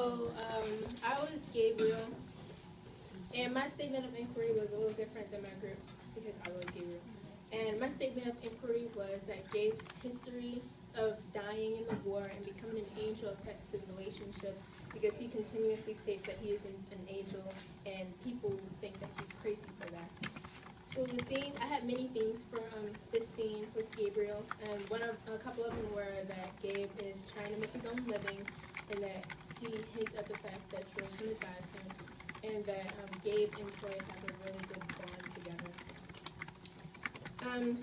I was Gabriel, and my statement of inquiry was a little different than my group's because I was Gabriel. And my statement of inquiry was that Gabe's history of dying in the war and becoming an angel affects his relationships because he continuously states that he is an angel, and people think that he's crazy for that. So the theme, I had many themes for this scene with Gabriel, and a couple of them were that Gabe is trying to make his own living, and that he hints at the fact that Troy's going to die soon, and that Gabe and Troy have a really good bond together.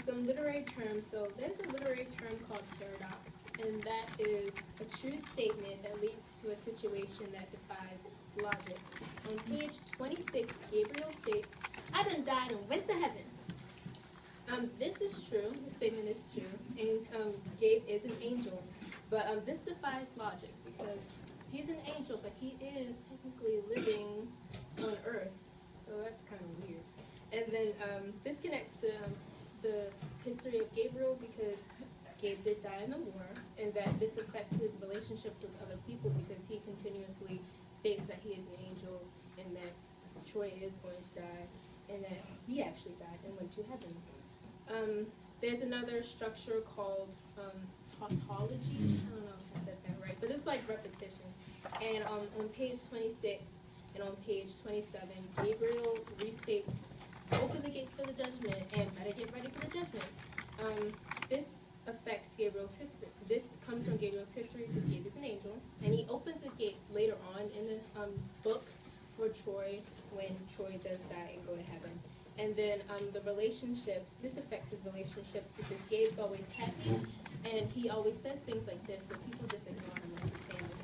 Some literary terms. So there's a literary term called paradox, and that is a true statement that leads to a situation that defies logic. On page 26, Gabriel states, "I done died and went to heaven." This is true. The statement is true, and Gabe is an angel, but this defies logic because he's an angel, but he is technically living on Earth, so that's kind of weird. And then this connects to the history of Gabriel because Gabe did die in the war, and that this affects his relationships with other people because he continuously states that he is an angel and that Troy is going to die and that he actually died and went to heaven. There's another structure called tautology. I don't know if I said that right, but it's like repetition. And on page 26 and on page 27, Gabriel restates, "Open the gates for the judgment and better get ready for the judgment." This affects Gabriel's history. This comes from Gabriel's history because Gabe is an angel, and he opens the gates later on in the book for Troy when Troy does die and go to heaven. And then the relationships, this affects his relationships because Gabe's always happy, and he always says things like this, but people just ignore him like his family.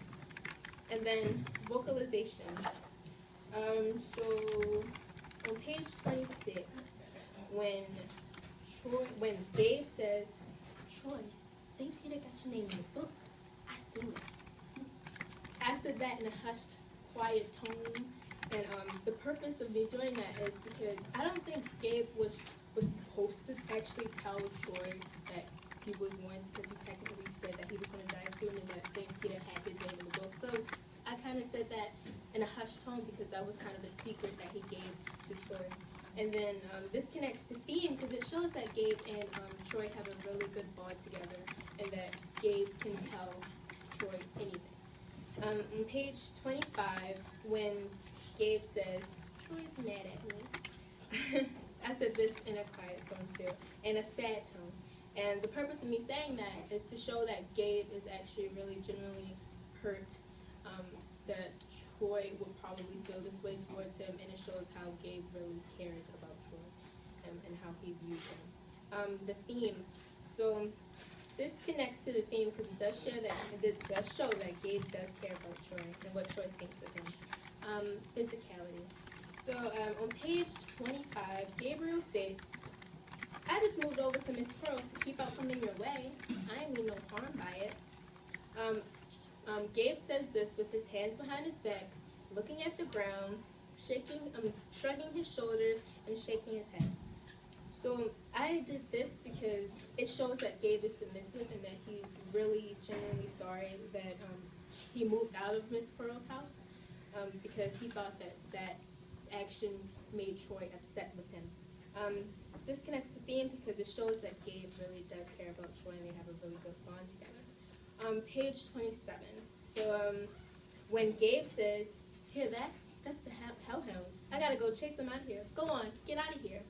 And then vocalization. So on page 26, when Gabe says, "Troy, St. Peter got your name in the book. I seen it." I said that in a hushed, quiet tone, and the purpose of me doing that is because I don't think Gabe was supposed to actually tell Troy that he was one, because he technically said that he was going to die soon and that St. Peter had his name in the book. So I kind of said that in a hushed tone because that was kind of a secret that he gave to Troy. And then this connects to theme because it shows that Gabe and Troy have a really good bond together and that Gabe can tell Troy anything. On page 25, when Gabe says, "Troy's mad at me," I said this in a quiet tone too, and a sad tone. And the purpose of me saying that is to show that Gabe is actually really genuinely hurt, that Troy will probably feel this way towards him, and it shows how Gabe really cares about Troy and how he views him. The theme. So this connects to the theme because it does show that Gabe does care about Troy and what Troy thinks of him. Physicality. So on page 25, Gabriel states, "I just moved over to Miss Pearl to keep out from in your way. I ain't mean no harm by it." Gabe says this with his hands behind his back, looking at the ground, shrugging his shoulders, and shaking his head. So I did this because it shows that Gabe is submissive and that he's really genuinely sorry that he moved out of Miss Pearl's house because he thought that action made Troy upset with him. This connects to theme because it shows that Gabe really does care about Troy and they have a really good bond together. Page 27. So when Gabe says, "Hear that? That's the hellhounds. I gotta go chase them out of here. Go on, get out of here."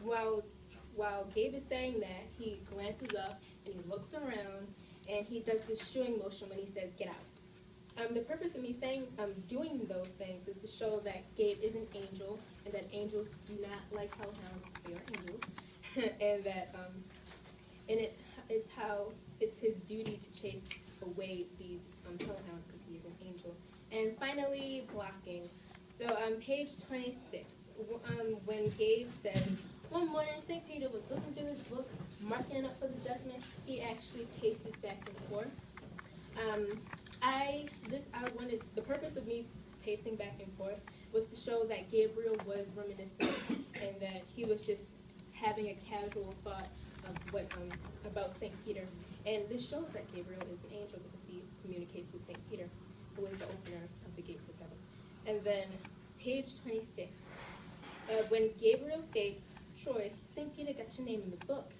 While Gabe is saying that, he glances up and he looks around and he does this shooing motion when he says, "Get out." The purpose of me saying doing those things is to show that Gabe is an angel and that angels do not like hellhounds. They are angels, and that it's his duty to chase away these hellhounds because he is an angel. And finally, blocking. So on page 26, when Gabe says, "One morning St. Peter was looking through his book, marking it up for the judgment," he actually paces back and forth. The purpose of me pacing back and forth was to show that Gabriel was reminiscent and that he was just having a casual thought of about St. Peter. And this shows that Gabriel is an angel because he communicates with St. Peter, who is And then page 26, when Gabriel states, Troy, St. Peter got your name in the book.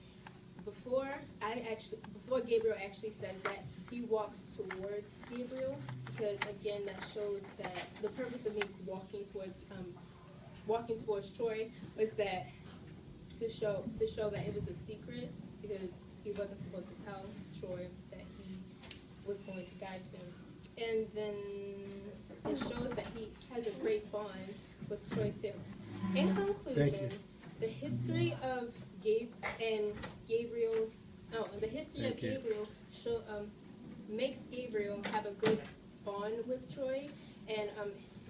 Before Gabriel actually said that, he walks towards Gabriel, because again, that shows that the purpose of me walking towards Troy was that to show that it was a secret, because he wasn't supposed to tell Troy that he was going to die soon. And then it shows that he has a great bond with Troy too. In conclusion, the history of Gabriel makes Gabriel have a good bond with Troy, and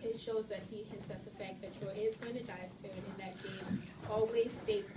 it shows that he hints at the fact that Troy is going to die soon, and that Gabe always states